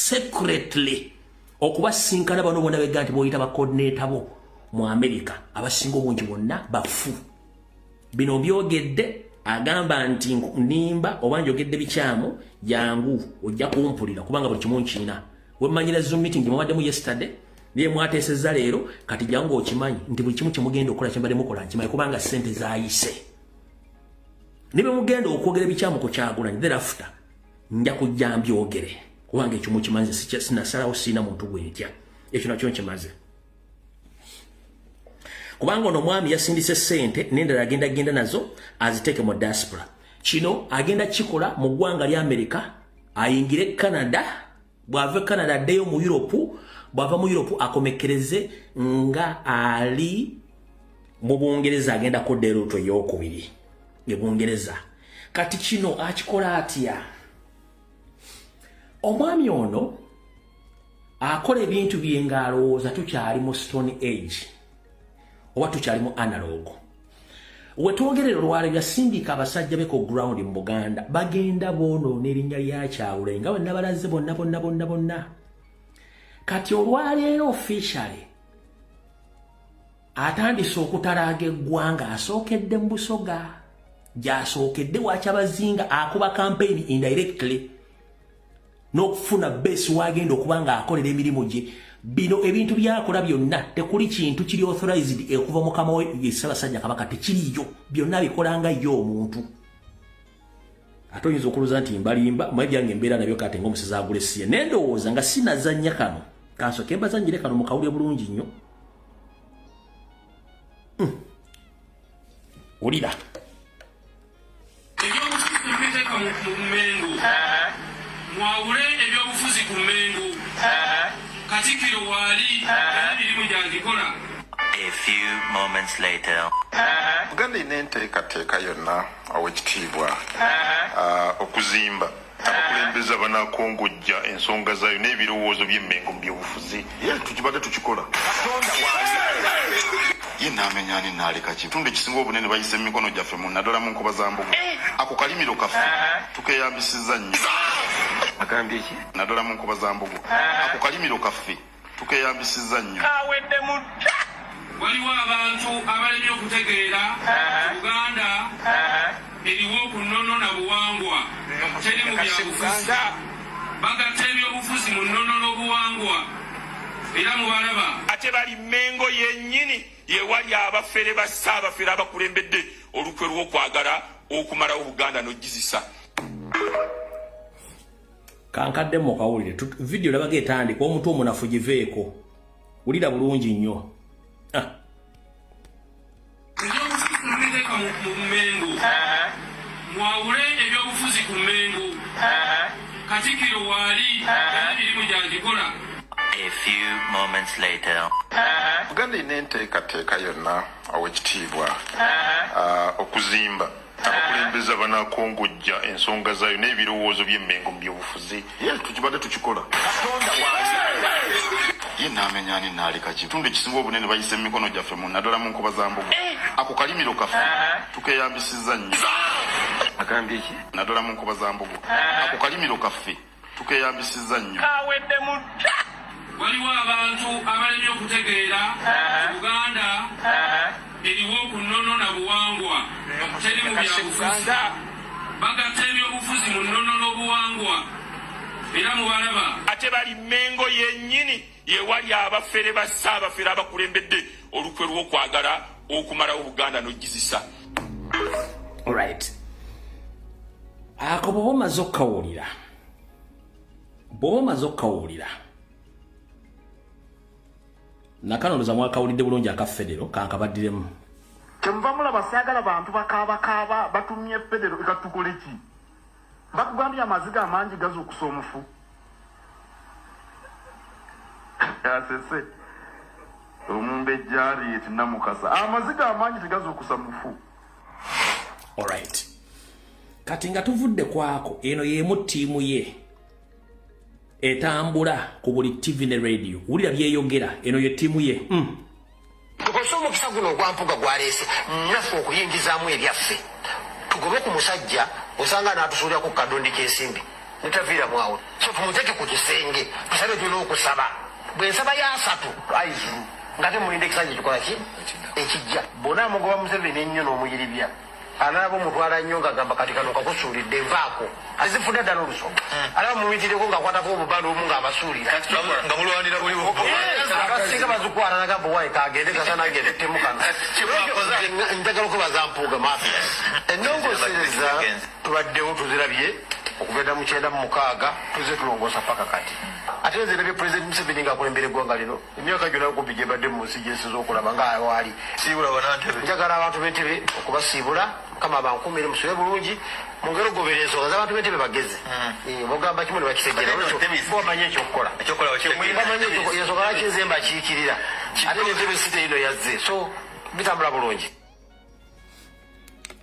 secretly okubasinkana bano bonna begga nti boyita bacoordinator bo mu America abasinga obungi bonna bafu. Bino byogedde agamba nti nimba oba njogedde bikyamu jangu ojja kumpulira kubanga buli kimu nkina. Wemmanyira Zoom meeting mwaddemu yesterday niye mwateesezza leero kati jangu okimanyi nti buli kimu kimugenda okukola kyembadde mukola nkimanyi kubanga ssente zaayise. Nibe mugenda okwogera bikyamu ku Kyagulanyi thereafter nja kujja mbyogere kubanga ekyo mukimanyi sinasalawo sina muntu gwetya ekyo nakyo nkimaze. Kubanga ono mwami yasindise ssente n'endala agenda nazo aziteeke mu diaspora. Kino agenda kikola mu ggwanga lya America ayingire Canada bw'ava Canada addeyo mu Europe bw'ava mu Europe akomekereze nga ali mu Bungereza agenda kodda eruuto ey'okubiri ye Bungereza. Kati kino akikola atya? Omwami ono akola ebintu bye ng'alowooza tukyali mu Stone Age oba tukyali mu analog. Wetwogerera olwaleero yasindika abasajja be ku ground mu Buganda bagenda boonoona erinnya lya Kyagulanyi nga bonna balaze bonna. Kati olwaleero officially atandise okutalaaga eggwanga asookedde mu Busoga gy'asookedde wakyabazinga akuba campaign indirectly n'okufuna base wagenda okuba nga akolera emirimu gye. Bino ebintu byakola byonna tekuli kintu kiri authorized okuva mukama we Ssaabasajja Kabaka tekiriyo byonna bikolanga yo omuntu. Ate oyinza okuluza nti mbalimba mwe byange embeera nabyo kate ng'omusezi agulesiye nendowooza nga sinazannya kano kansooke mbazannyire kano mukawulire bulungi nnyo. Wulira mwawule ebyobufuzi ku Mmengo Katikkiro waali emirimu gy'agikola. A few moments later. Uganda enteekateeka yonna ow'ekitiibwa okuzimba abakulembeze abanakongojja ensonga zaayo n'ebirowoozo by'Emmengo mu byobufuzi tukibadde tukikola. Ye n'amenyaani n'aleka kitundu ekisinga obunene bayise mu mikono gyaffe mu naddala mu nkoba za mbuga. Ako kalimiro kaffe tukeyambisizza nnyo. Agambye ki? Naddala mu nkoba za mbuga. Ako kalimiro kaffe tukeyambisizza nnyo. Waliwo abantu abalemye okutegeera Uganda eriwo ku nnono na buwangwa teri mu byabufuzi. Bagatta ebyobufuzi mu nnono n'obuwangwa era mubalaba. Ate bali Mmengo yennyini ye wali abafere ba Ssaabafere abakulembedde olukwe lw'okwagala okumalawo Buganda n'ogizisa. Kankadde mu kawulire video labaga etandika omuntu omunafu giveeko. Wulira bulungi nnyo. Mwawule ebyobufuzi ku Mmengo Katikkiro waali emirimu gy'agikola. A few moments later. Uganda enteekateeka yonna ow'ekitiibwa okuzimba abakulembeze abanakongojja ensonga zaayo n'ebirowoozo by'Emmengo mu byobufuzi tukibadde tukikola. Ye n'amenyaani n'aleka kitundu ekisinga obunene bayise mu mikono gyaffe mu naddala mu nkoba za mbuga. Ako kalimiro kaffe tukeyambisizza nnyo. Agambye ki? Naddala mu nkoba za mbuga. Ako kalimiro kaffe tukeyambisizza nnyo. Waliwo abantu abalemye okutegeera Uganda eriwo ku nnono na buwangwa teri mu byabufuzi. Bagatta ebyobufuzi mu nnono n'obuwangwa era mubalaba. Ate bali Mmengo yennyini ye wali abafere ba Ssaabafere abakulembedde olukwe lw'okwagala okumalawo Buganda n'ogizisa. Alright. Ako bw'oba omaze okkawulira nakanonoza mwakawulidde bulungi aka Federo kankabaddiremu. Kyemuva mulaba saagala bantu bakaaba batumye Federo ekatukole ki? Bakugambye amaziga amangi gazuukusa omufu. Yasese omumbejjaali eti namukasa amaziga amangi tegazuukusa mufu. Alright. Kati nga tuvudde kwako eno yemu ttiimu ye etambula ku buli TV ne radio. Wulira byeyogera eno ye ttiimu ye. Tukozesa omukisa guno ogwampuga gwaleese naffe okuyingizaamu ebyaffe tugobe ku musajja osanga n'atusuulira ku kadondi k'ensimbi netaviira mwawo so tumuteke ku kisenge tusabe tulina okusaba bwe nsaba ya 3 aizulu nga temulinda ekisanja kikola ki ekijja bona amugoba Museveni ennyo n'omuyiribya alaba omutwala nnyo ng'agamba kati kano kakusuulidde nvaako azifuna ddala olusoga alaba mumitireko ng'akwatako obubanda omu ng'abasuulira nga mulwanira buli abasinga bazikwata nagamba wayi kagende kasanagende temu kano njagala okubaza mpuuga mafia ennongosereza tubaddewo tuzirabye okuvenda mu 9-6 tuze tulongoosa paka kati ate nzirabye President Museveni ng'akulembera eggwanga lino emyaka gyonna kumpi gye badde mu nsi gyensiza okulaba ng'awaali siibula banantebe njagala abantu b'entebe okubasiibula kama bankumire musube bulungi mungero goberera ensonga z'abantu b'entebe bageze bogamba kimu ne bakitegera bamanye ekyokukola bamanye ensonga lwaki enzemba akiikirira ate n'entebe site ino yazze so bitambula bulungi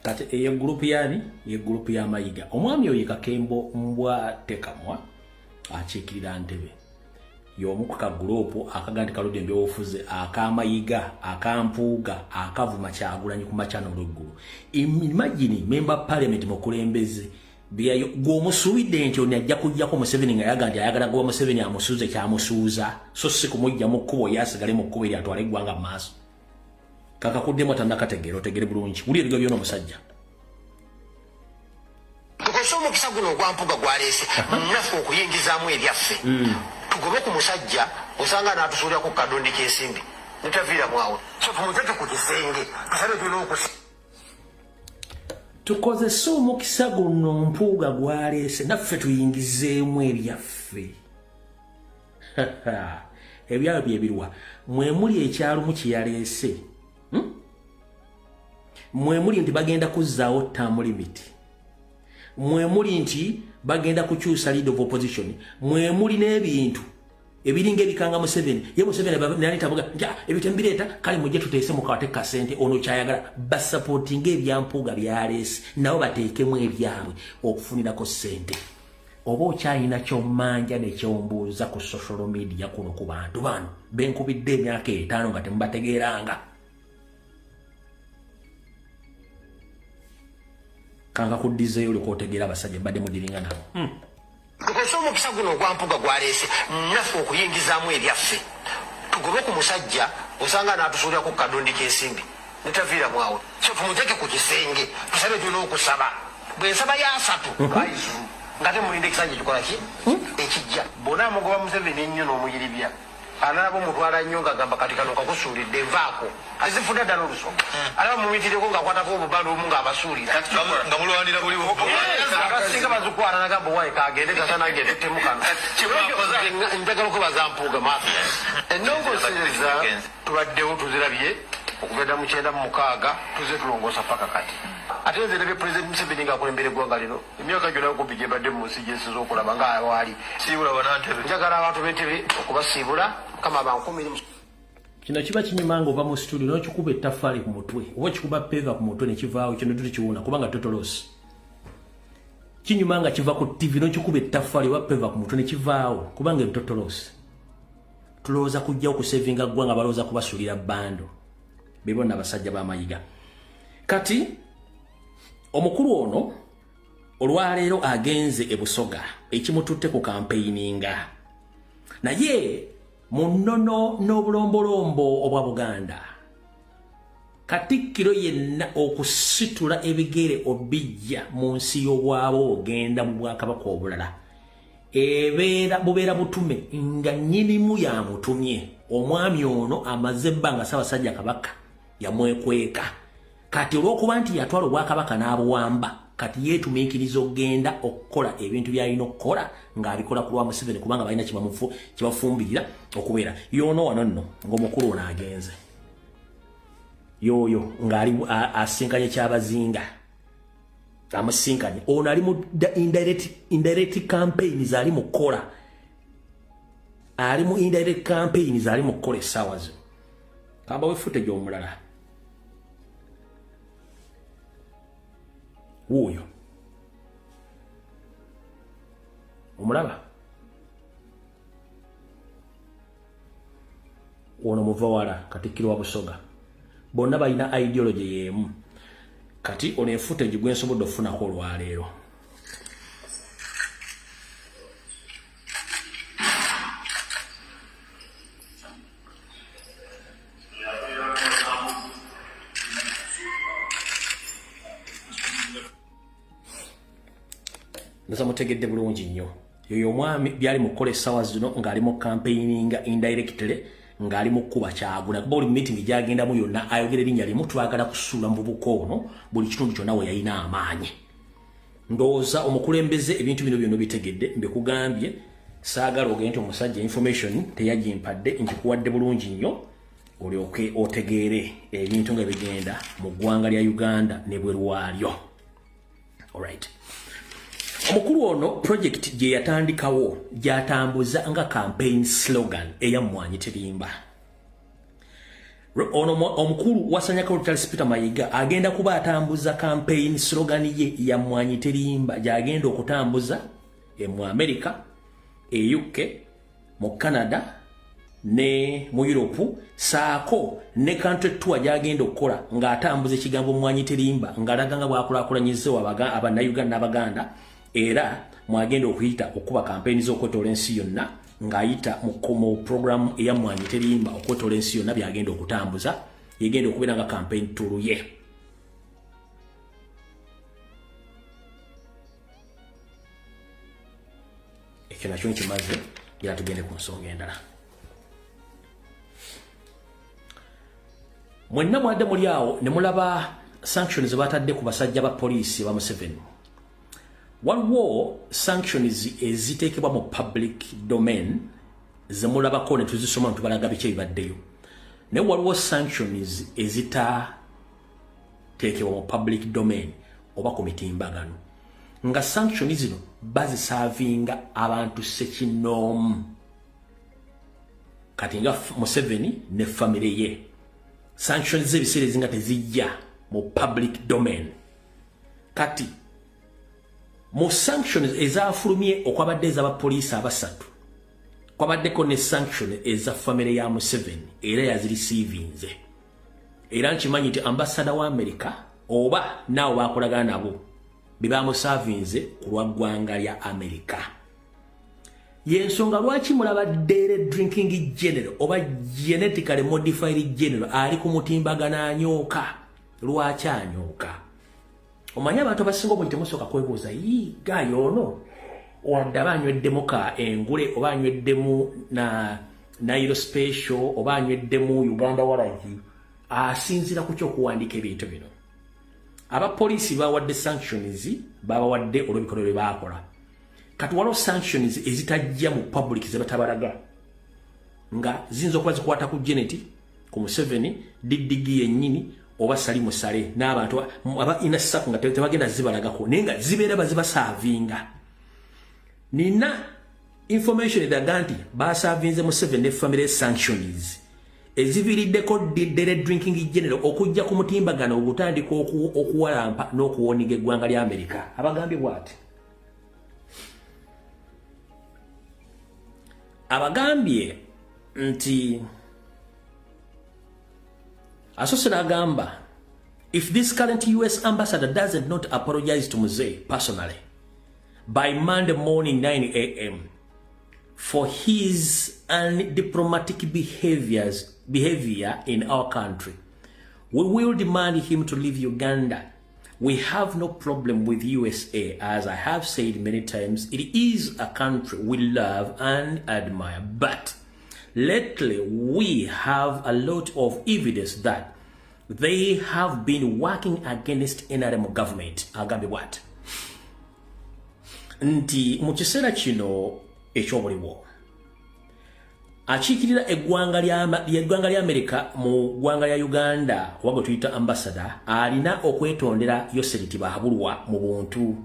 kati eyo group yani ye group ya Mayiga omwami oyo Kakembo mbwa tekamwa akiikirira ntebe y'omukuka group akagandi kaludde mbyofuze akamayiga akampuuga akavuma Kyagulanyi ku machano lweggulu imagine member parliament mukulembeze byayo gwomusuubidde nti oni ajja kujjako Museveni nga yagandi ayagala gwa Museveni amusuuze kyamusuuza so si kumujja mu kkubo yasigale mu kkubo eri atwale eggwanga mu maaso kakakuddemu atannakategeera otegere bulungi wuli ebigo byona omusajja tukozesa omukisa guno ogwampuga gwaleese munaffe okuyingizaamu ebyaffe tugobe ku musajja osanga n'atusuulirako kadondi k'ensimbi netaviira mwawo so tumuteke ku kisenge tusabe tulina okusa tukozesa omukisa guno mpuuga gwaleese naffe tuyingizeemu ebyaffe ebyalo byebirwa mwemuli ekyalumu kyeyaleese mwemuli nti bagenda kuzzaawo term limit mwemuli nti bagenda kukyusa leader of opposition mwemuli n'ebintu ebiringa ebikanga Museveni ye Museveni nali tabuga ja ebintu mbireeta kale mujje tuteese mu kawate ka sente ono kyayagala basupportinga ebyampuuga byaleese nabo bateekemu ebyabwe okufunirako sente oba okyalina ky'ommanja nekyombuuza ku social media kuno ku bantu bano benkubidde emyaka 5 nga temubategeeranga kanga kuddizeeyo oliko otegeera abasajja badde mudiringa nabo tukozesa omukisa guno ogwampuga gwaleese naffe okuyingizaamu ebyaffe tugobe ku musajja osanga n'atusuulirako kadondi k'ensimbi netaviira mwawo so tumuteke ku kisenge tusabe tulina okusaba bwe nsaba ya 3 aizulu nga temulinda ekisanja kikola ki ekijja bona amugoba Museveni ennyo n'omuyiribya alaba omutwala nnyo ng'agamba kati kano kakusuulidde nvaako azifuna ddala olusoga alaba mumitireko ng'akwatako obubanda omu ng'abasuulira nga mulwanira buli abasinga bazikwata nagamba wayi kagende kasanagende temu kano njagala okubaza mpuuga mafia ennongosereza tubaddewo tuzirabye okuvenda mu 9-6 tuze tulongoosa paka kati ate nzirabye President Museveni ng'akulembera eggwanga lino emyaka gyonna kumpi gye badde mu nsi gyensiza okulaba ng'awaali siibula banantebe njagala abantu b'entebe okubasiibula kama bankumire kino kiba kinyuma ng'ova mu studio n'okikuba ettaffaali ku mutwe oba kikuba peva ku mutwe ne kivaawo kino tukiwuna kubanga totolosi kinyuma nga kiva ku TV n'okikuba ettaffaali oba peva ku mutwe ne kivaawo kubanga ebitotolosi tulowooza kujjawo kusevinga ggwanga balowooza kubasuulira bando bebonna abasajja b'Amayiga kati omukulu ono olwaleero agenze e Busoga ekimututte ku campaigninga naye mu nnono n'obulombolombo obwa Buganda Katikkiro yenna okusitula ebigere obijja mu nsi y'obwabo ogenda mu Bwakabaka obulala bubeera butume nga nnyinimu yamutumye omwami ono amaze ebbanga Ssaabasajja Kabaka yamwekweka kati olw'okuba nti yatwala Obwakabaka n'abuwamba kati yeetumiikiriza okugenda okukola ebintu by'alina okukola ng'abikola ku lwa Museveni kubanga balina kibafumbirira okubeera yoono wano nno ng'omukulu ono agenze yoyo ng'ali asinkanye Kyabazinga amusinkanye ono ali mu indirect campaigns ali mu kukola ali mu indirect campaigns ali mu kukola essaawa zino kamba wefutejo omulala wuuyo omulaba ono muvawala Katikkiro wa Busoga bonna balina ideology yeemu kati ono footage gwensobodde okufunako olwaleero mutegedde bulungi nnyo yoyo omwami byali mukola essaawa zino ng'ali mu campaigninga indirectly ng'ali mu kkuba Kyagulanyi kuba buli meeting gy'agendamu yonna ayogera erinnya limu twagala kusuula mu bubuko ono buli kitundu kyonna we yalina amaanyi ndowooza omukulembeze ebintu bino byonna bitegedde mbikugambye saagala ogende nti omusajja information teyagimpadde nkikuwadde bulungi nnyo olyoke otegeere ebintu nga bigenda mu ggwanga lya Uganda ne bweru waalyo. Alright. Omukulu ono project gye yatandikawo gyatambuza nga campaign slogan eya Mmwanyi Terimba. Ono omukulu wasanyaka Charles Peter Mayiga agenda kuba atambuza campaign slogan ye ya Mmwanyi Terimba gyagenda okutambuza mu America, UK, mu Canada ne mu Europe saako ne country tour gyagenda okukola ng'atambuza ekigambo Mmwanyi Terimba ng'alaga nga bw'akulaakulanyizeewo Abannayuganda n'Abaganda era mwagenda okuyita okuba kampeyini z'okwetoola ensi yonna ng'ayita mu program eya Mmwanyi Terimba okwetoola ensi yonna byagenda okutambuza yegenda okubeera nga kampeyini tour ye. Ekyo nakyo nkimaze era tugende ku nsonga endala. Mwenna mwadde muli awo ne mulaba sanctions batadde ku basajja ba poliisi ba Museveni. Waliwo sanctions eziteekebwa mu public domain ze mulabako ne tuzisoma ntubalaga biki ebibaddeyo. Naye waliwo sanctions ezitateekebwa mu public domain oba ku mitimbagano. Nga sanctions zino bazisaavinga abantu ssekinnoomu. Kati nga Museveni ne family ye. Sanctions z'ebiseera ezinga tezijja mu public domain. Kati mu sanctions ezafulumye okwabadde ez'abapoliisi abasatu kwabaddeko ne sanction eza family ya Museveni era yazirecevinze. Era nkimanyi nti ambassador wa America oba naawe bakolagana nabo bebamusavinze ku lwa ggwanga lya America. Yensonga lwaki mulaba dairy drinking general oba genetically modified general ali ku mutimbagano anyooka. Lwaki anyooka? Omanya abantu abasinga obungi temusooka kwebuuza gayo ono wadde aba anyweddemu ka engule oba anyweddemu na Nairo Special oba anyweddemu Uganda Waragi asinzira ku ky'okuwandiika ebintu bino. Abapoliisi bawadde sanctions babawadde olw'ebikolwa bye baakola. Kati waliwo sanctions ezitajja mu public ze batabalaga nga ziyinza okuba zikwata ku Janet, ku Museveni, Didigi yennyini oba Sali Musale n'abantu aba ina saku nga tebagenda zibalagako naye nga zibeera bazibasaavinga. Nina information edaga nti basaavinze Museveni ne family sanctions eziviiriddeko dairy drinking general okujja ku mutimbagano ogutandika okuwalampa n'okuwoniga eggwanga lya America. Abagambye bw'ati. Abagambye nti Asosera agamba, if this current US ambassador doesn't not apologize to Mzee personally by Monday morning 9 a.m. for his undiplomatic behavior in our country, we will demand him to leave Uganda. We have no problem with USA. As I have said many times, it is a country we love and admire. But lately, we have a lot of evidence that they have been working against NRM government. Agambe what? Nti mukiseera kino ekyobuliwo akiikirira eggwanga lya America mu ggwanga lya Uganda wago tuyita ambassador alina okwetondera Yoseriti Bahabulwa mu buntu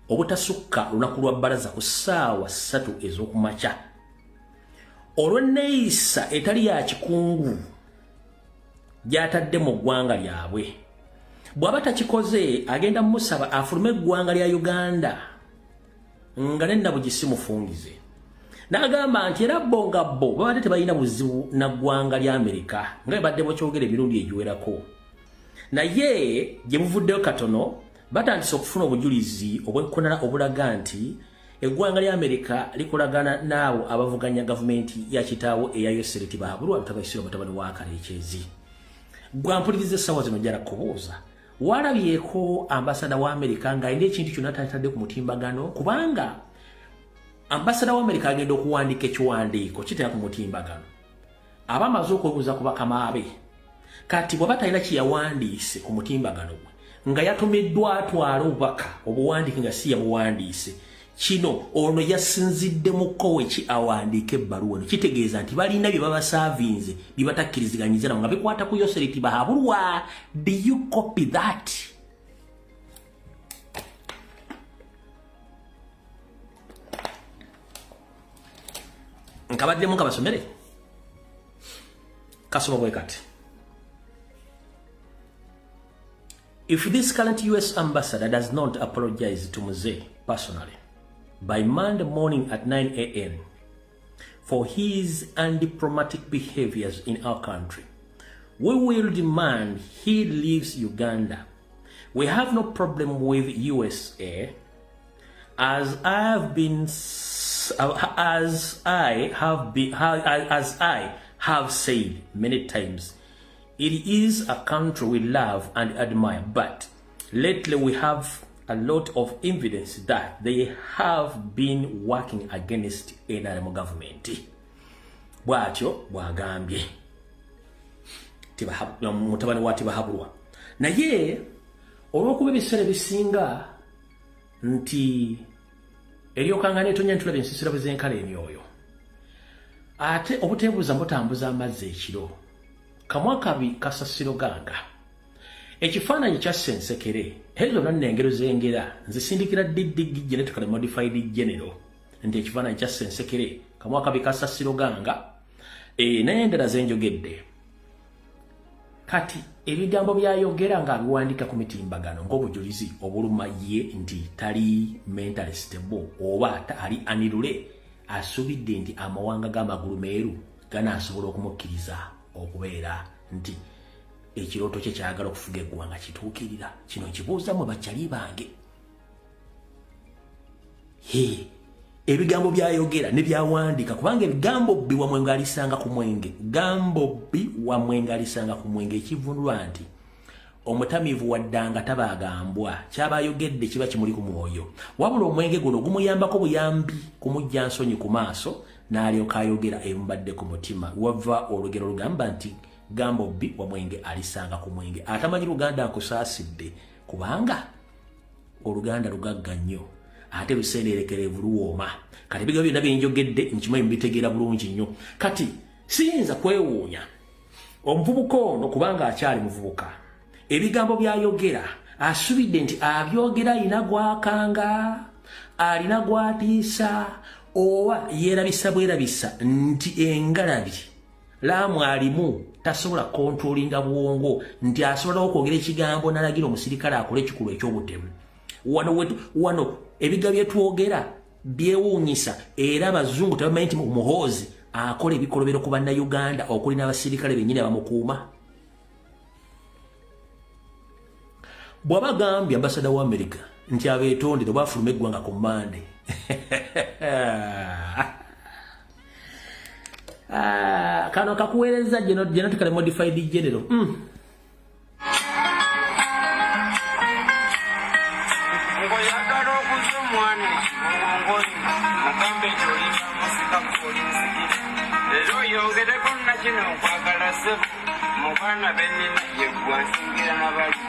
obutasukka lunaku lwa bbalaza ku ssaawa 3 ez'okumakya olw'enneeyisa etali ya kikungu gy'atadde mu ggwanga lyabwe. Bw'aba takikoze agenda musaba afulume eggwanga lya Uganda nga nennabugisi mufungize. N'agamba nti era bo nga bo babadde tebalina buzibu na ggwanga lya America nga babadde bokyogera emirundi egiwerako. Naye gye buvuddeyo katono batandise okufuna obujulizi obw'ekkonera obulaga nti eggwanga lya America likolagana naawo abavuganya gavumenti ya kitaawo eya Yoseriti Bahabulwa abatabaisiro batabani wa Kalekyezi. Gwampuliriza essaawa zino njala kubuuza walabyeko ambasada wa America nga ine ekintu kyonna tatadde ku mutimbagano kubanga ambasada wa America agenda okuwandika ekiwandiiko kitera ku mutimbagano abamaze okwebuuza ku bakama be kati bw'aba talina kiyawandiise ku mutimbagano gwe nga yatumiddwa atwala obubaka obuwandiike nga si yabuwandiise kino ono yasinziddemukko weki awandiika ebbaluwa eno kitegeeza nti balina bye babasaavinze bye batakkiriziganyizza nabo nga bikwata ku Yoseriti Bahabulwa. Do you copy that? Nkabaddemu nkabasomere kasoma bwe kati. If this current US ambassador does not apologize to Muze personally by Monday morning at 9 a.m. for his undiplomatic behaviors in our country, we will demand he leaves Uganda. We have no problem with USA, as I have said many times. It is a country we love and admire, but lately we have a lot of evidence that they have been working against NRM government. Bwatyo bwagambye mutabani wa Tibahabulwa. Naye olw'okuba ebiseera bisinga nti eryokanga netonya ntula byensisira bwezenkala emyoyo ate obuteebuuza mutambuza amazzi ekiro kamwakabi kasasiro ganga ekifaananyi kya Ssensekere ezo zonna engero z'engera nzisindikira DDG genetically modified general nti ekifaananyi kya Ssensekere kamwakabi kasasiro ganga n'endala zenjogedde kati ebigambo byayogera nga abiwandika ku mitimbagano ng'obujulizi obuluma ye nti tali mentally stable oba ali anirule asubidde nti amawanga g'amagulu meeru ganaasobola okumukkiriza okubeera nti ekirooto kye kyagala okufuga eggwanga kituukirira. Kino nkibuuzamu bakyali bange. Ebigambo byayogera ne byawandika kubanga ebigambo bbi wamwe alisanga ku mwenge. Gambo bbi wamwe alisanga ku mwenge ekivunulwa nti omutamivu waddanga tabaagambwa kyabayogedde kiba kimuli ku mwoyo. Wabula omwenge guno gumuyambako buyambi kumujja nsonyi ku maaso n'alyoka ayogera ebibadde ku mutima. Wava olugero lugamba nti gambo bbi wamwenge alisanga ku mwenge. Atamanyi Luganda akusaasidde kubanga Oluganda lugagga nnyo ate lusenderekerevu luwooma. Kati ebigambo byonna byenjogedde nkimanyi mbitegeera bulungi nnyo. Kati siyinza kwewuunya omuvubuka ono kubanga akyali muvubuka. Ebigambo byayogera asubidde nti abyogera alina gwakanga alina gwatiisa oba yeerabisa bwerabisa nti engalabi laamu alimu tasobola kontrolinga bwongo nti asobola okwogera ekigambo n'alagira omusirikale akole ekikulu eky'obutemu. Wano ebigambo byetwogera byewuunyisa era abazungu tebamanyi nti Muhoozi akola ebikolobero ku bannayuganda okuli n'abasirikale bennyini abamukuuma. Bw'aba gambye ambasada wa America nti abeetondere bafuluma eggwanga ku Mande. Kano kakuweereza genetically modified general. Mukwana benina yegwansingira n'abali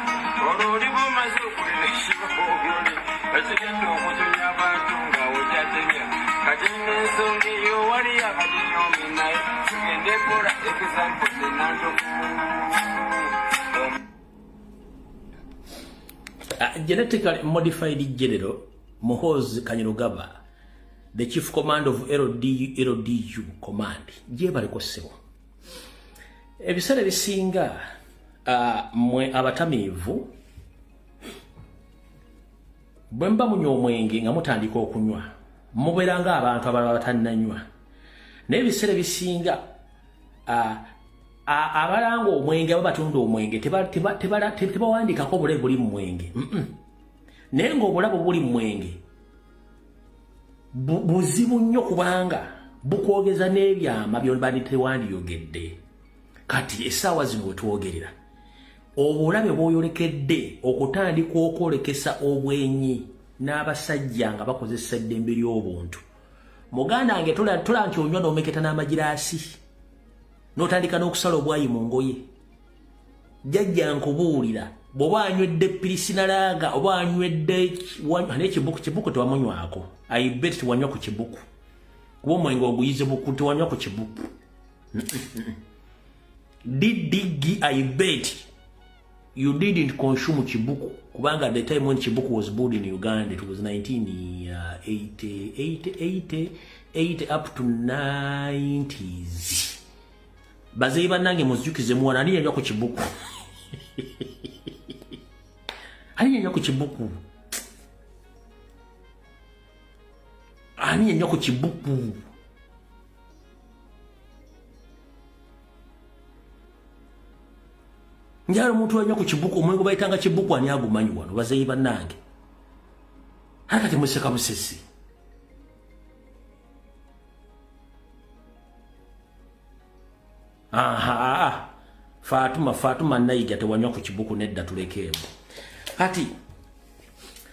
olwo bumaze okulira ekibuga obyole ekigenda okutumya abantu nga ojatemya kati n'ensonga eyo wali abalinyomi naye tugende kola example zenantoku. Genetically modified general Muhoozi Kainerugaba, the chief command of LDU command, jebaliko ssebo. Ebiseera bisinga mwe abatamiivu bwe mba munywa omwenge nga mutandika okunywa mubeera nga abantu abalala batannanywa. Naye ebiseera bisinga abalanga omwenge aba batunda omwenge tebawandikako obulabe buli mu mwenge. Naye ng'obulabe buli mu mwenge buzibu nnyo kubanga bukwogeza n'ebyama byonna tewandiyogedde. Kati essaawa zino we twogerera obulabe bw'oyolekedde okutandika okwolekesa obwenyi n'abasajja nga bakozesa eddembe ly'obuntu. Muganda wange tola nti onywa n'omeketa n'amagiraasi n'otandika n'okusala obwayi mu ngoye. Jjajja nkubuulira bw'oba anywedde pirisinalaaga oba anywedde kibuku tewamunywako. I bet tewanywa ku kibuku kuba omwenge oguyize buku tewanywa ku kibuku. Didigi I bet you didn't consume Chibuku. Kubanga at the time when Chibuku was born in Uganda, it was 1980 up to 90s. Bazeiba nange muzukize mwana ani yanywa ku Chibuku. Ani yanywa ku Chibuku. Ani yanywa ku Chibuku. Njalo muntu wanywa ku Chibuku omwengo bayitanga Chibuku ani agumanyi wano bazeyi bannange. Hata temuseka musesi. Aha. Fatuma nayiga tewanywa ku Chibuku nedda tulekeemu. Kati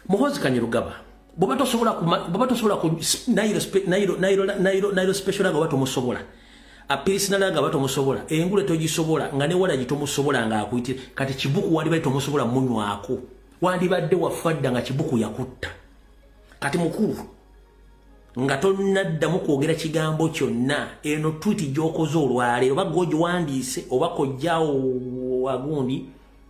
Muhoozi Kanyerugaba bw'oba tosobola ku Nairo special aga watu musobola. Apirisina nga bato musobola engule togisobola nga ne wala gitomusobola nga akuyitira kati Chibuku wali baito musobola munywako wali badde wafadda nga Chibuku yakutta kati mukuru nga tonnaddamu kwogera kigambo kyonna eno tweet gyokoze olwaleero oba gojo wandiise oba kojjawo wagundi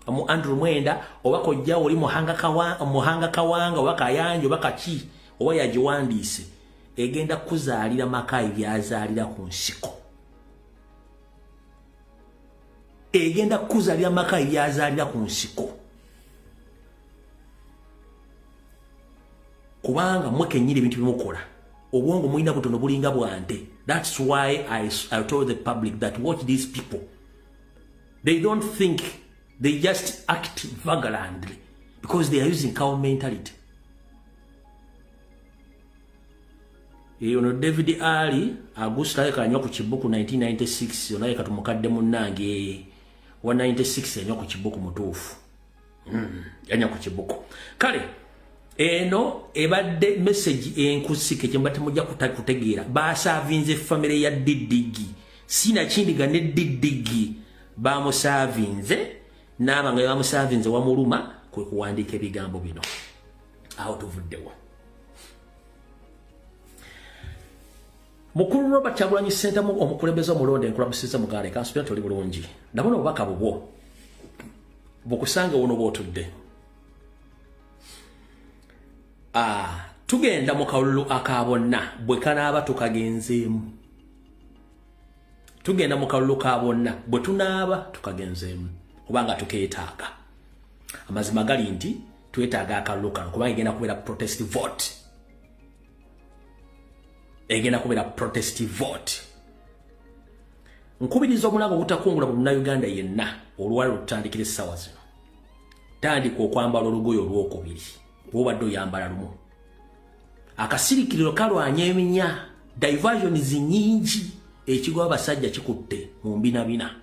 mu Andrew Mwenda oba kojjawo oli Muhanga Kawanga oba Kayanja oba Kaki oba yagiwandiise egenda kuzaalira makayi byazaalira ku nsiko. Egenda kuzalira maka yazalira ku nsiko kubanga mwekenyira ebintu bimukola obwongo mulina butono bulinga bwante. That's why I told the public that watch these people, they don't think, they just act vagrantly because they are using cow mentality. Ono David Ali Augusta yakanywa ku Chibuku 1996 onaye katumukadde munnange wa 96 yanywa ku Chibuku mutuufu. Yanywa ku Chibuku. Kale eno ebadde message enkusike kyembate mujja kutegeera basavinze family ya Didigi sina kindiga ne Didigi bamusavinze n'abanga bamusavinze wamuluma kwe kuwandika ebigambo bino out of the war. Mukuru Robert Kyagulanyi Ssentamu omukulembeze omulonde enkulamusiza mugale kansupira toli bulungi ndabona obubaka bubwo bukusanga wono bwotudde. Tugenda mu kalulu akabonna bwe kanaaba tukagenzeemu. Tugenda mu kalulu kabonna bwe tunaaba tukagenzeemu kubanga tukeetaaga. Amazima gali nti twetaaga akalulu kano kubanga igenda kubeera protest vote. Egenda kubeera protest vote. Nkubiriza omulango obutakungula mu Uganda yenna olwali lutandikira essaawa zino. Tandika okwambala olugoye olwokubiri bw'obadde oyambala lumu. Akasirikiriro kalwanya eminya, diversions nyingi, ekigo abasajja kikutte mu mbinabina.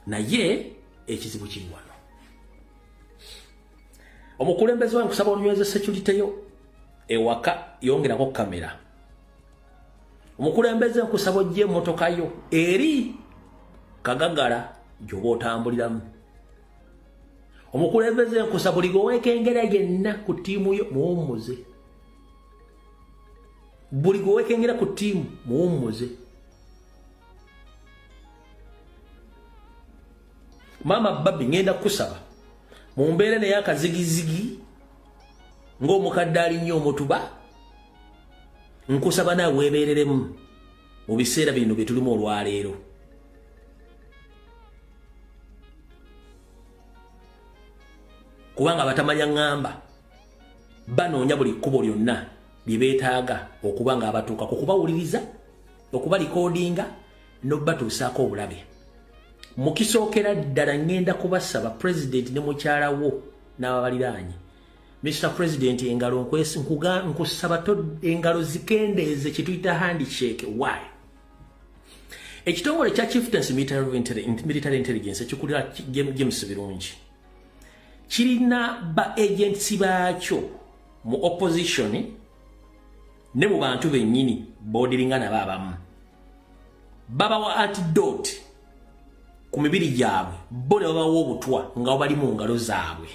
Naye ekizibu kiri wano. Omukulembeze wange kusaba olunyweze security yo ewaka yongerako kamera. Omukulembeze nkusaba ojje emmotoka yo eri Kagagala gy'oba otambuliramu. Omukulembeze nkusaba buli gweweekengera yenna ku ttiimu yo muwummuze. Buli gweweekengera ku ttiimu muwummuze. Mama Babi ngenda kusaba mu mbeera n'eyakazigizigi ng'omukadde alinnyo omutuba. Nkusaba naawe weebeereremu mu biseera bino bye tulimu olwaleero. Kubanga batamanya ngamba banoonya buli kkubo lyonna bye beetaaga okuba nga abatuuka ku kubawuliriza, okubalikoodinga n'obatuusaako obulabe. Mu kisookera ddala ngenda kubasaba President ne mukyala wo n'ababaliraanye. Mr. President engalo nkusaba engalo zikendeeze kituyita handshake. Why? Ekitongole kya Chieftains Military Intelligence ekikulira James Birungi kirina ba agents baakyo mu opposition ne mu bantu bennyini bodiringa nabo abamu babawa antidote ku mibiri gyabwe bo ne babawa obutwa nga bali mu ngalo zaabwe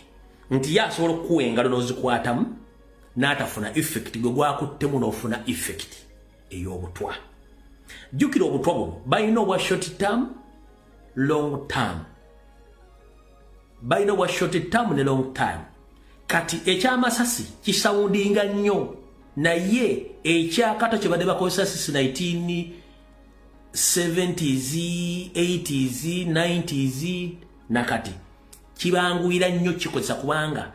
nti yasobola okuwa engalo n'ozikwatamu n'atafuna effect gwe gwakuttemu n'ofuna effect ey'obutwa. Jjukira obutwa buno balina obwa short term long term, balina obwa short term ne long time. Kati ekyamasasi kisawundinga nnyo naye ekyakato kye badde bakozesa sisi 1970s 80s 90s nakati kibanguyira nnyo kikozesa kubanga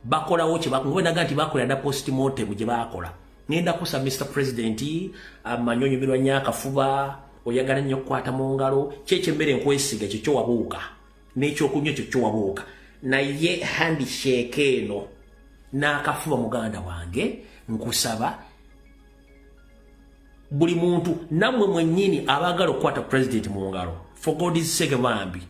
bakolawo kye bakungonaga nti bakola na postmortem gye bakola. Ngenda kusa Mr. President amanyonyo mirwanya akafuba oyagala nnyo kwata mu ngalo kyekembere nkwesiga kyo wabuuka n'ekyokunywa kyo wabuuka naye handshake eno n'akafuba muganda wange nkusaba buli muntu namwe mwennyini abagala okukwata president mu ngalo for God's sake bambi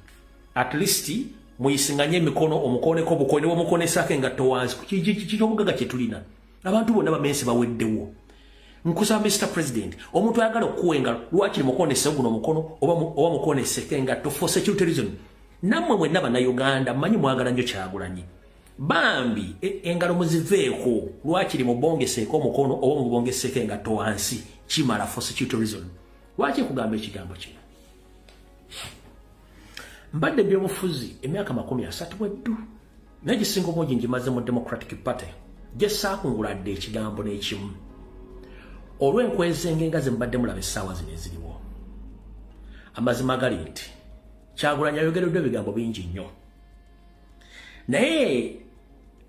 at least muyisinganye emikono omukoneko bukoone omukonesake nga towansi kikyobugaga kye tulina abantu bonna bamensi baweddewo. Nkusaba Mr. President omuntu ayagala okuwenga lwakiri mukonese guno mukono oba mukonese nga to for security reason namwe mwenna bannayuganda mmanyi mwagala nnyo Kyagulanyi bambi engalo muziveeko lwakiri mubongeseeko omukono oba mubongeseeko engatto wansi kimala for security reason. Lwaki kugamba ekigambo kino? Mbadde byobufuzi emyaka 30 weddu naye gisinga obungi ngimaze mu Democratic Party gye saakunguladde ekigambo n'ekimu olw'enkwezenge nga ze mbadde mulaba essaawa zino eziriwo. Amazima gali nti Kyagulanyi ayogereddwa ebigambo bingi nnyo naye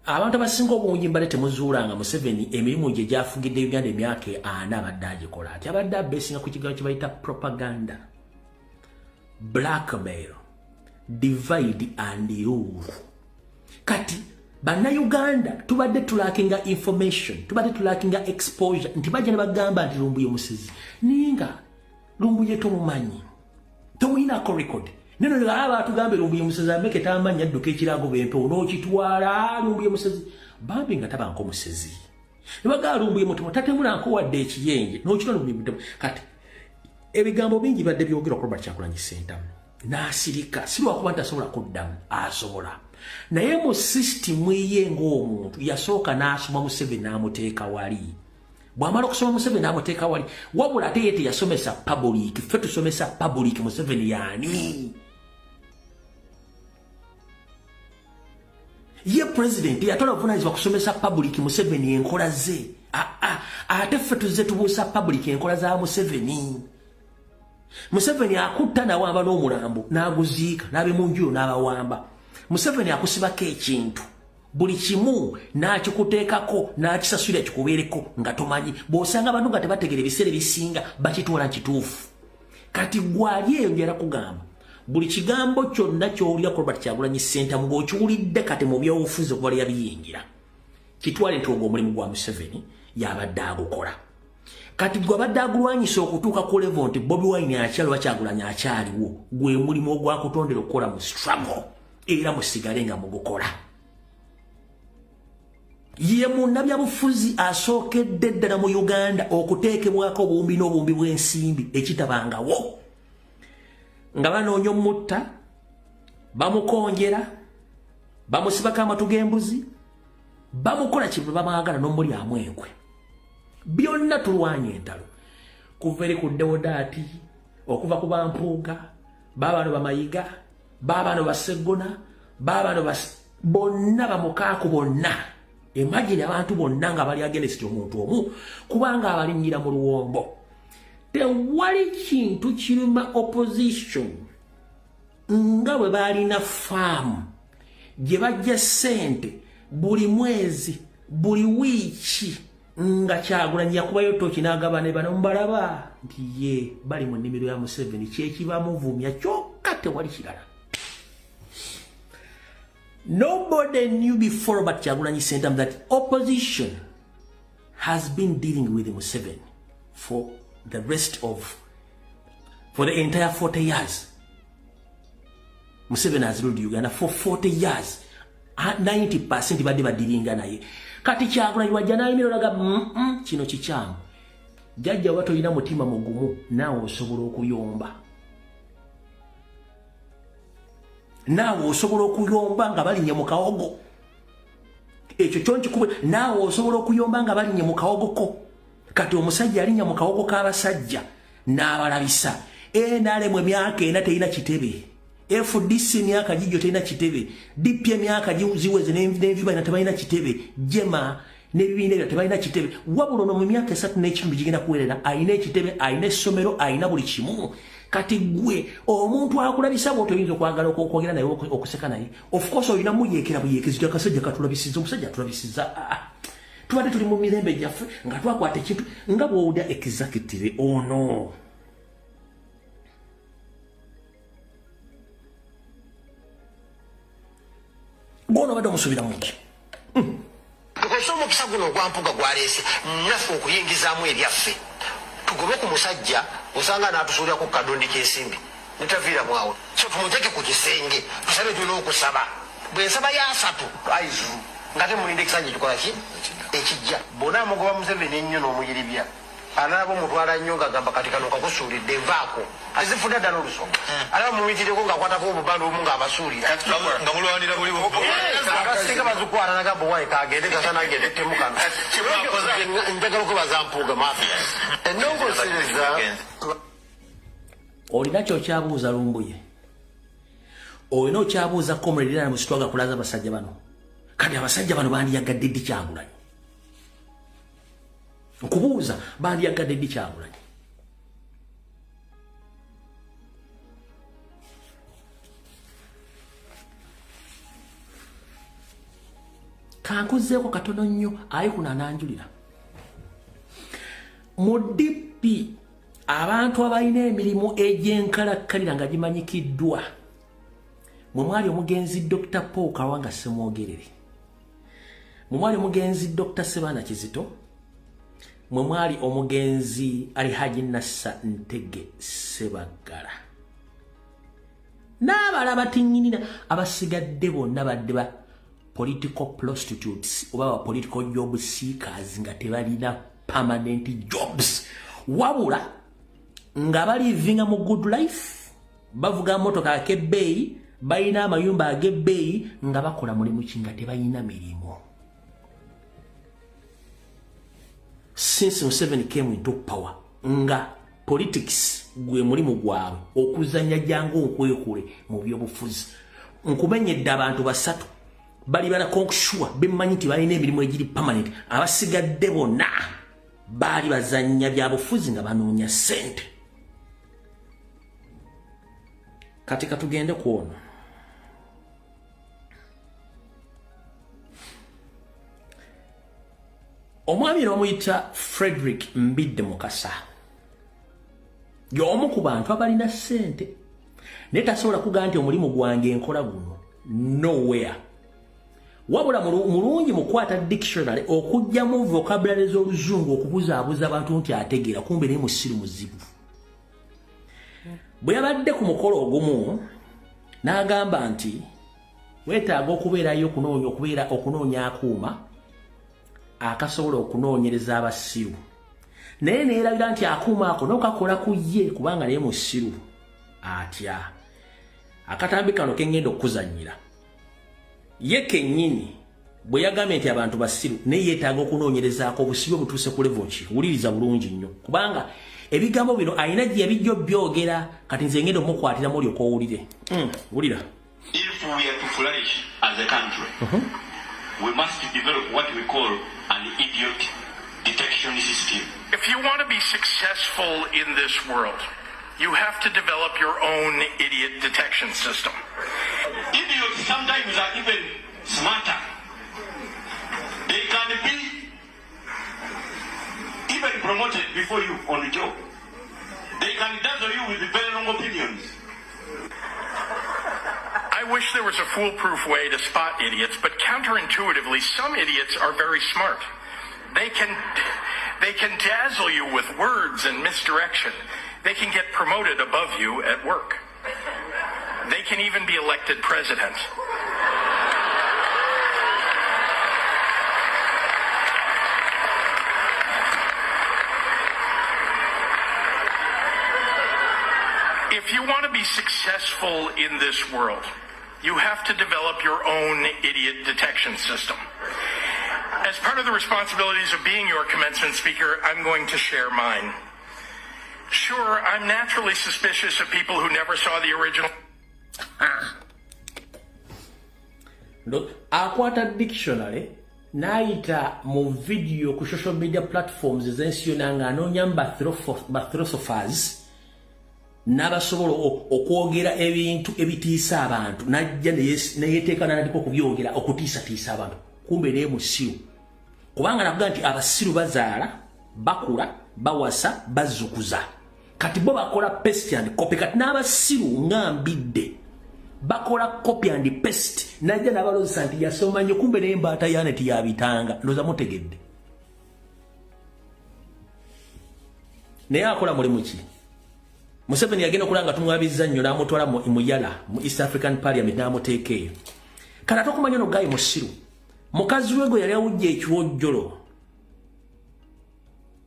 abantu abasinga obungi mbadde temuzuulanga Museveni emirimu gye gyafugidde Uganda emyaka 4 abadde agikola ati abadde abeesinga ku kigambo kye bayita propaganda, blackmail, divide and rule. Kati bannayuganda tubadde tulakinga information, tubadde tulakinga exposure nti bajja ne bagamba nti Lumbuye musezi ninga Lumbuye tomumanyi tomuyinako record neno aba tugambe Lumbuye musezi ameke tamanya adduka ekirago bempewo n'okitwala Lumbuye musezi bambi nga tabanko musezi ne bagamba Lumbuye mutomo tatemulanko wadde ekiyenje n'okitwala Lumbuye mutomo. Kati ebigambo bingi badde byogerwa Robert Kyagulanyi Ssentamu n'asirika si lwakuba nti asobola kuddamu asobola naye mu system ye ng'omuntu yasooka n'asoma Museveni n'amuteeka wali. Bw'amala okusoma Museveni n'amuteeka wali wabula ate ye teyasomesa public, ffe tusomesa public Museveni yaani. Ye president yatola obuvunaanyizibwa kusomesa public Museveni enkola ze. Ate ffe tuzze tubuusa public enkola za Museveni. Museveni akutta n'awamba n'omulambo n'aguziika n'abemunjuyo n'abawamba. Museveni akusibako ekintu buli kimu n'akikuteekako n'akisasulira kikubeereko nga tomanyi bw'osanga abantu nga tebategera ebiseera ebisinga bakitwala nkituufu. Kati gwali eyo njala kugamba buli kigambo kyonna ky'owulira ku Robert Kyagulanyi Ssentamu ng'okiwulidde kati mu byobufuzi okuba yabiyingira kitwale nti ogwo omulimu gwa Museveni yabadde agukola. Kati gwe abadde agulwanyisa okutuuka ku level nti Bobi Wine akyaliwo Kyagulanyi akyaliwo gwe mulimu ogwakutondera okukola mu struggle era musigale nga mugukola. Ye munnabyabufuzi asookedde ddala mu Uganda okuteekebwako obuwumbi n'obuwumbi bw'ensimbi ekitabangawo nga banoonya omutta bamukonjera bamusibako amatu g'embuzi bamukola kibe bamwagala n'omulyamu enkwe. Byonna tulwanya entalo kuva eri ku Deodaati okuva ku Bampuuga baabano bamayiga baabano baseggona baabano bonna bamukaako bonna. Imagine abantu bonna nga bali against omuntu omu kubanga abalinnyira mu luwombo. Tewali kintu kiruma opposition nga bwe balina faamu gye bajja ssente buli mwezi buli wiiki nga Kyagulanyi yakubayo tooki n'agaba ne bano mbalaba nti ye bali mu nnimiro ya Museveni kyekibamuvumya kyokka tewali kirala. Nobody knew before Robert Kyagulanyi Ssentamu that opposition has been dealing with Museveni for the entire 40 years. Museveni has ruled Uganda for 40 years. 90% badde badiringa naye. Kati Kyagulanyi wajja n'ayimira olaga kino kikyamu. Jjajja wa tolina mutima mugumu naawe osobola okuyomba. Naawe osobola okuyomba nga balinnya mu kawogo. Ekyo kyonkikubwe naawe osobola okuyomba nga balinnya mu kawogo ko. Kati omusajja alinnya mu kawogo k'abasajja n'abalabisa. NRM emyaka ena terina kitebe. FDC emyaka gijjo terina kitebe. DP emyaka ziweze n'enviba tebalina kitebe. Jema n'ebibiina ebyo tebalina kitebe. Wabula ono mu myaka 3 n'ekitundu gigenda kuweerera alina ekitebe, alina essomero, alina buli kimu. Kati gwe omuntu akulabisa bw'oto oyinza okwagala okwogera naye okuseka naye. Of course olina muyeekera buyeekezi akasajja katulabisiza, omusajja atulabisiza. Tubadde tuli mu mirembe gyaffe nga twakwata ekintu nga bw'owulira executive ono. Gwono badde omusuubira muki. Tukozesa omukisa guno ogwampuga gwaleese naffe okuyingizaamu ebyaffe. Tugobe ku musajja osanga n'atusuulira ku kadondi k'ensimbi netaviiramu awo. So tumuteeke ku kisenge tusabe tulina okusaba. Bwe nsaba ya 3 aizu nga temulinde ekisanja kikola ki ekijja. Bonna amugoba Museveni ennyo n'omuyiribya. Anaabo mutwala nnyo ng'agamba kati kano kakusuulidde nvaako. Azifuna ddala olusonga. Alaba mumitireko ng'akwatako obubanda omu ng'abasuulira. Nga mulwanira buli bumu. Abasinga bazukwala nagamba wayi kagende kasana agende temukano. Njagala okubaza mpuuga mafiya. Ennongosiriza. Olina kyokyabuuza Lumbuye. Olina okyabuuza Comrade era musitwaga kulaza abasajja bano. Kati abasajja bano bandiyagadde ddi Kyagulanyi. Nkubuuza bandiyagadde ddi Kyagulanyi. Kankuzeeko katono nnyo ayi kuno ananjulira. Mu DP abantu abalina emirimu egy'enkalakkalira nga gimanyikiddwa. Mwe mwali omugenzi Dr. Paul Kawanga Ssemwogerere. Mwe mwali omugenzi Dr. Sebana Kizito. Mwe mwali omugenzi Alhaji Nassa Ntege Sebagala. N'abalala batinnyinira abasigadde bonna badde ba political prostitutes oba political job seekers nga tebalina permanent jobs. Wabula nga balivinga mu good life bavuga motoka akebbeeyi balina amayumba agebbeeyi nga bakola mulimu ki nga tebalina mirimu. Since Museveni came into power nga politics gwe mulimu gwabwe okuzanya jangu okwekule mu byobufuzi. Nkumenyedde abantu basatu bali bana konkushua bimmanyi nti balina emirimu egiri permanent. Abasigadde bonna bali bazanya byabufuzi nga banoonya ssente. Kati katugende kuona omwami omuyita Frederick Mbidde Mukasa y'omu ku bantu abalina ssente naye tasobola kugaa nti omulimu gwange enkola guno nowhere. Wabula mulungi mukwata dictionary okujjamu vocabulary z'oluzungu okubuzaabuza abantu nti ategeera kumbe naye musiru muzibu. Bwe yabadde ku mukolo ogumu n'agamba nti weetaaga okubeerayo okunoonya akuuma akasobola okunoonyereza abasiru. Naye neerabira nti akuuma ako n'okakola ku ye kubanga naye musiru atya. Akatambi kano kengenda okuzannyira. Ye kennyini bwe yagambye nti abantu basiru naye yeetaaga okunoonyerezaako obusiru butuuse ku level ki. Wuliriza bulungi nnyo kubanga ebigambo bino alina gye yabijja byogera kati nze ngenda omukwatiramu olyoka owulire. Wulira. If we are to flourish as a country, we must develop what we call an idiot detection system. If you want to be successful in this world, you have to develop your own idiot detection system. Idiots sometimes are even smarter. They can be even promoted before you on the job. They can dazzle you with very wrong opinions. I wish there was a foolproof way to spot idiots, but counterintuitively, some idiots are very smart. They can dazzle you with words and misdirection. They can get promoted above you at work. They can even be elected president. If you want to be successful in this world, you have to develop your own idiot detection system. As part of the responsibilities of being your commencement speaker, I'm going to share mine. Sure, I'm naturally suspicious of people who never saw the original. Akwata dictionary naita mu video ku social media platforms ezensiona nga anonya philosophers n'abasobola okwogera ebintu ebitiisa abantu najja neyeteekana natiko kubyogera okutiisatiisa abantu kumbe ne musiru kubanga nakuga nti abasiru bazaala bakula bawasa bazukuza kati bo bakola paste and copy kati n'abasiru ngambidde bakola copy and paste najja n'abalozesa nti yasoma nnyo kumbe n'embaata yaneti yabitanga ndoza mutegedde naye akola mulimu ki Museveni yagenda okulanga tumwabizza nnyo n'amutwala mu Yala mu East African Parliament n'amuteeka eyo kati ate okumanya no gayi musiru mukazi wego yali awujja ekiwojjolo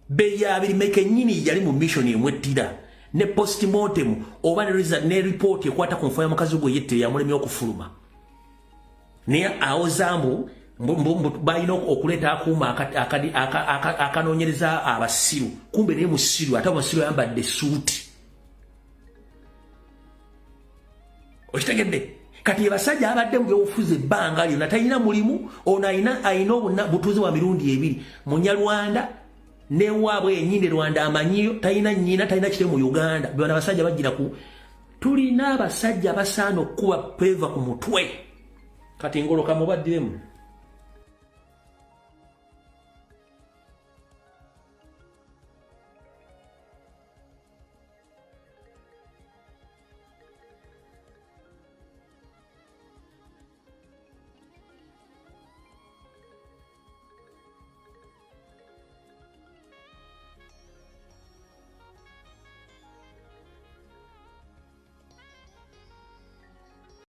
beyabiri meke nyini yali mu mission emwettira ne postmortem oba ne report ekwata ku nfa ya mukazi gwe yette yamulemye okufuluma naye awozaamu balina okuleeta akuuma akanoonyereza abasiru kumbe naye musiru ate abasiru ayambadde suuti okitegedde kati basajja abadde mu byobufuzi ebbanga lyonna talina mulimu ono ayina butuuzi wa mirundi ebiri munyarwanda ne waabwe ennyinde Rwanda amanyiyo talina nnyina talina kire mu Uganda bwana basajja bajjira ku tulina abasajja basaana okuba peva ku mutwe kati ngoloka mubaddiremu